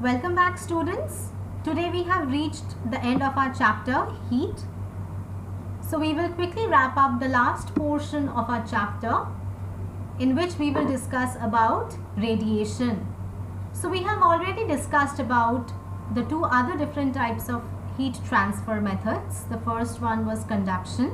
Welcome back, students. Today we have reached the end of our chapter heat. So we will quickly wrap up the last portion of our chapter in which we will discuss about radiation. So we have already discussed about the two other different types of heat transfer methods. The first one was conduction,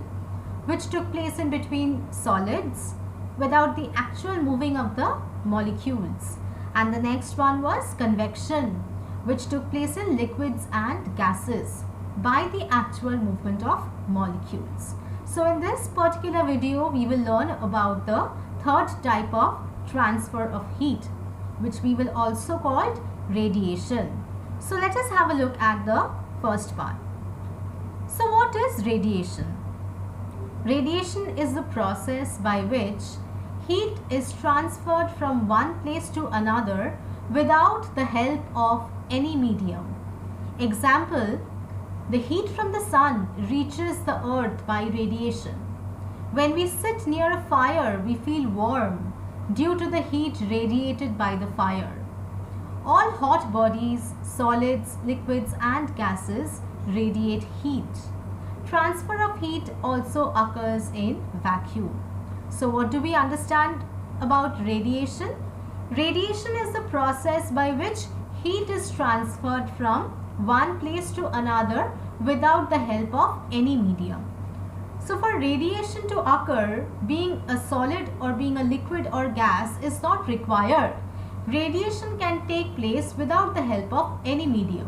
which took place in between solids without the actual moving of the molecules. And the next one was convection, which took place in liquids and gases by the actual movement of molecules. So in this particular video, we will learn about the third type of transfer of heat, which we will also call radiation. So let us have a look at the first part. So what is radiation? Radiation is the process by which heat is transferred from one place to another without the help of any medium. Example, the heat from the sun reaches the earth by radiation. When we sit near a fire, we feel warm due to the heat radiated by the fire. All hot bodies, solids, liquids and gases radiate heat. Transfer of heat also occurs in vacuum. So what do we understand about radiation? Radiation is the process by which heat is transferred from one place to another without the help of any medium. So for radiation to occur, being a solid or being a liquid or gas is not required. Radiation can take place without the help of any medium.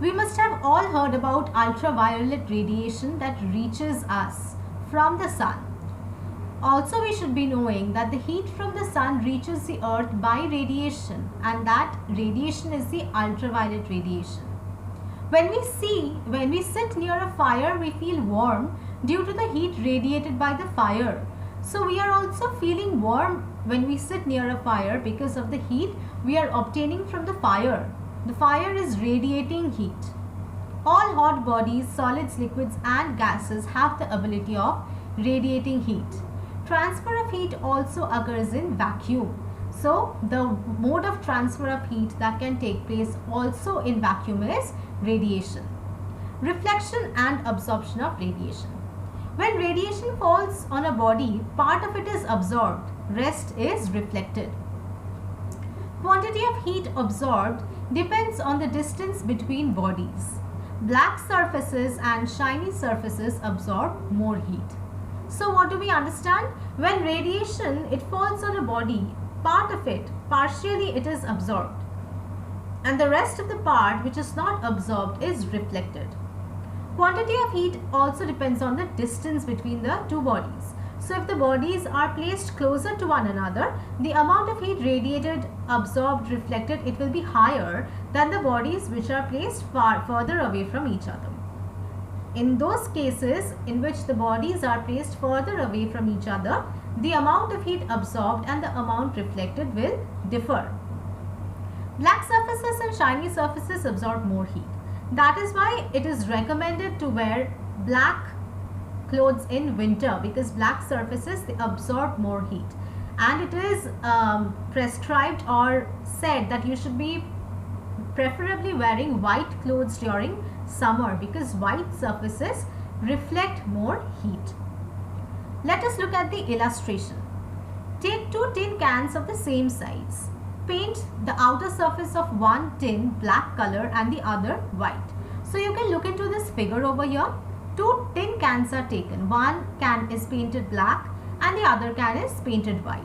We must have all heard about ultraviolet radiation that reaches us from the sun. Also, we should be knowing that the heat from the sun reaches the earth by radiation, and that radiation is the ultraviolet radiation. When we sit near a fire, we feel warm due to the heat radiated by the fire. So we are also feeling warm when we sit near a fire because of the heat we are obtaining from the fire. The fire is radiating heat. All hot bodies, solids, liquids and gases have the ability of radiating heat. Transfer of heat also occurs in vacuum. So the mode of transfer of heat that can take place also in vacuum is radiation. Reflection and absorption of radiation. When radiation falls on a body, part of it is absorbed, rest is reflected. Quantity of heat absorbed depends on the distance between bodies. Black surfaces and shiny surfaces absorb more heat. So what do we understand? When radiation, it falls on a body, part of it, partially it is absorbed. And the rest of the part which is not absorbed is reflected. Quantity of heat also depends on the distance between the two bodies. So if the bodies are placed closer to one another, the amount of heat radiated, absorbed, reflected, it will be higher than the bodies which are placed far further away from each other. In those cases in which the bodies are placed further away from each other, the amount of heat absorbed and the amount reflected will differ. Black surfaces and shiny surfaces absorb more heat. That is why it is recommended to wear black clothes in winter, because black surfaces, they absorb more heat. And it is prescribed or said that you should be preferably wearing white clothes during summer, because white surfaces reflect more heat. Let us look at the illustration. Take two tin cans of the same size. Paint the outer surface of one tin black color and the other white. So you can look into this figure over here. Two tin cans are taken. One can is painted black and the other can is painted white.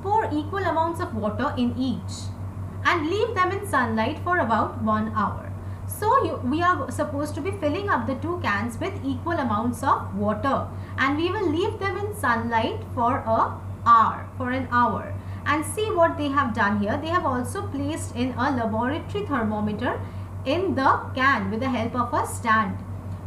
Pour equal amounts of water in each and leave them in sunlight for about 1 hour. So we are supposed to be filling up the two cans with equal amounts of water, and we will leave them in sunlight for an hour. And see what they have done here. They have also placed in a laboratory thermometer in the can with the help of a stand.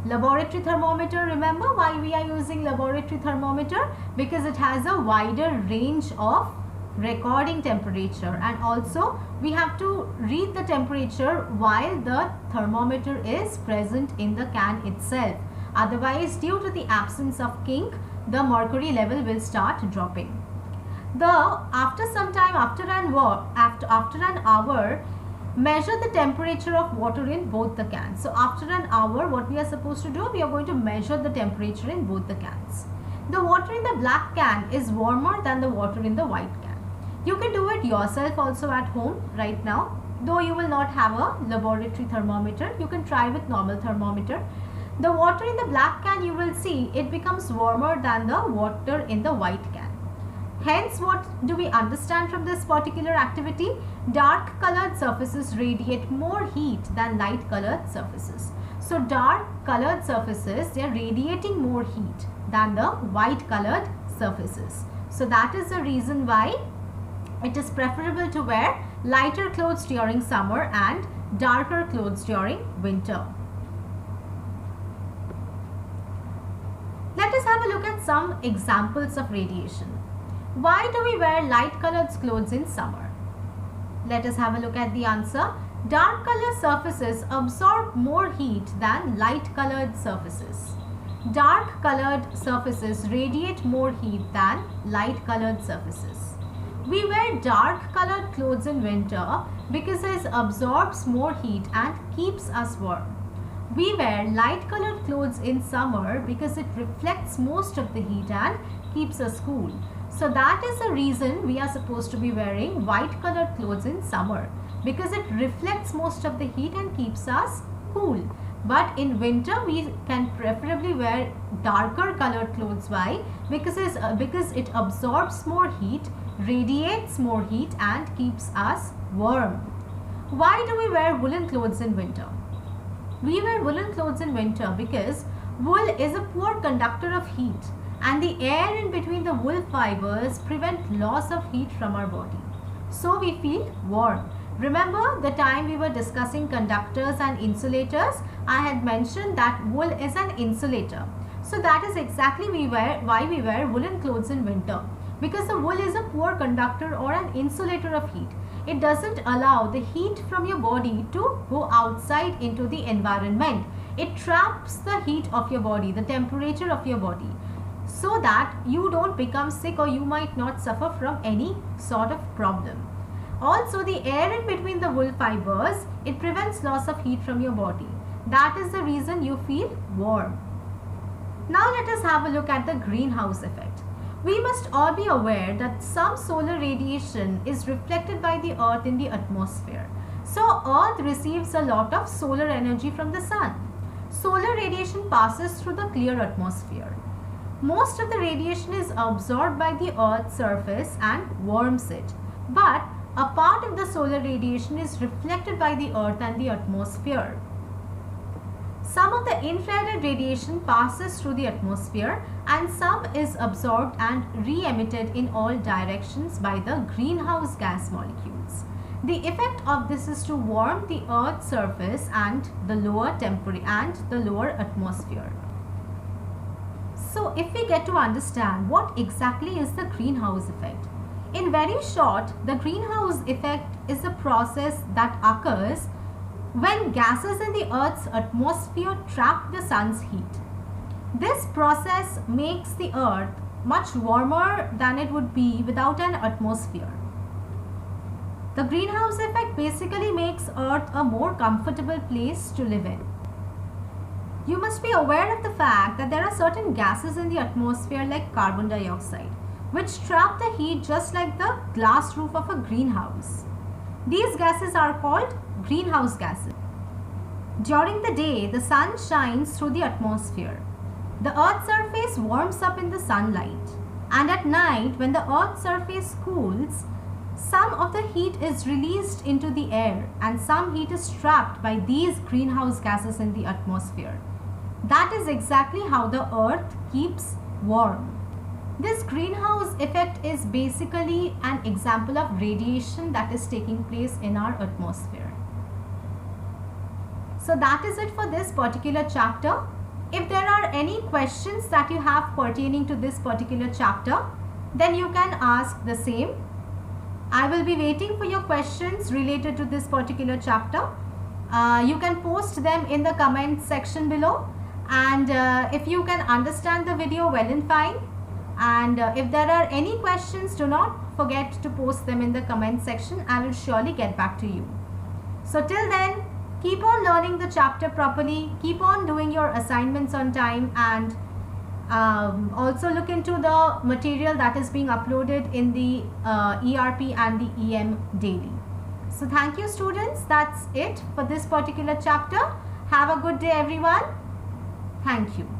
Laboratory thermometer, remember why we are using laboratory thermometer? Because it has a wider range of recording temperature, and also we have to read the temperature while the thermometer is present in the can itself. Otherwise, due to the absence of kink, the mercury level will start dropping. After some time, after an hour, measure the temperature of water in both the cans. So after an hour, what we are supposed to do, we are going to measure the temperature in both the cans. The water in the black can is warmer than the water in the white can. You can do it yourself also at home right now. Though you will not have a laboratory thermometer, you can try with normal thermometer. The water in the black can, you will see it becomes warmer than the water in the white can. Hence, what do we understand from this particular activity? Dark colored surfaces radiate more heat than light colored surfaces. So dark colored surfaces, they are radiating more heat than the white colored surfaces. So that is the reason why it is preferable to wear lighter clothes during summer and darker clothes during winter. Let us have a look at some examples of radiation. Why do we wear light colored clothes in summer? Let us have a look at the answer. Dark colored surfaces absorb more heat than light colored surfaces. Dark colored surfaces radiate more heat than light colored surfaces. We wear dark colored clothes in winter because it absorbs more heat and keeps us warm. We wear light colored clothes in summer because it reflects most of the heat and keeps us cool. So that is the reason we are supposed to be wearing white colored clothes in summer, because it reflects most of the heat and keeps us cool. But in winter we can preferably wear darker colored clothes. Why? Because it absorbs more heat, radiates more heat and keeps us warm. Why do we wear woolen clothes in winter? We wear woolen clothes in winter because wool is a poor conductor of heat and the air in between the wool fibers prevent loss of heat from our body. So we feel warm. Remember the time we were discussing conductors and insulators, I had mentioned that wool is an insulator. So that is exactly why we wear woolen clothes in winter, because the wool is a poor conductor or an insulator of heat. It doesn't allow the heat from your body to go outside into the environment. It traps the heat of your body, the temperature of your body, so that you don't become sick or you might not suffer from any sort of problem. Also, the air in between the wool fibers, it prevents loss of heat from your body. That is the reason you feel warm. Now let us have a look at the greenhouse effect. We must all be aware that some solar radiation is reflected by the earth in the atmosphere. So earth receives a lot of solar energy from the sun. Solar radiation passes through the clear atmosphere. Most of the radiation is absorbed by the earth's surface and warms it. But a part of the solar radiation is reflected by the earth and the atmosphere. Some of the infrared radiation passes through the atmosphere and some is absorbed and re-emitted in all directions by the greenhouse gas molecules. The effect of this is to warm the earth's surface and the lower atmosphere. So if we get to understand what exactly is the greenhouse effect. In very short, the greenhouse effect is a process that occurs when gases in the Earth's atmosphere trap the sun's heat. This process makes the Earth much warmer than it would be without an atmosphere. The greenhouse effect basically makes Earth a more comfortable place to live in. You must be aware of the fact that there are certain gases in the atmosphere like carbon dioxide, which trap the heat just like the glass roof of a greenhouse. These gases are called greenhouse gases. During the day, the sun shines through the atmosphere. The Earth's surface warms up in the sunlight, and at night, when the Earth's surface cools, some of the heat is released into the air and some heat is trapped by these greenhouse gases in the atmosphere. That is exactly how the Earth keeps warm. This greenhouse effect is basically an example of radiation that is taking place in our atmosphere. So that is it for this particular chapter. If there are any questions that you have pertaining to this particular chapter, then you can ask the same. I will be waiting for your questions related to this particular chapter. You can post them in the comment section below, and if you can understand the video well and fine, And if there are any questions, do not forget to post them in the comment section. I will surely get back to you. So till then, keep on learning the chapter properly, keep on doing your assignments on time, and also look into the material that is being uploaded in the ERP and the EM daily. So thank you students, that's it for this particular chapter. Have a good day everyone. Thank you.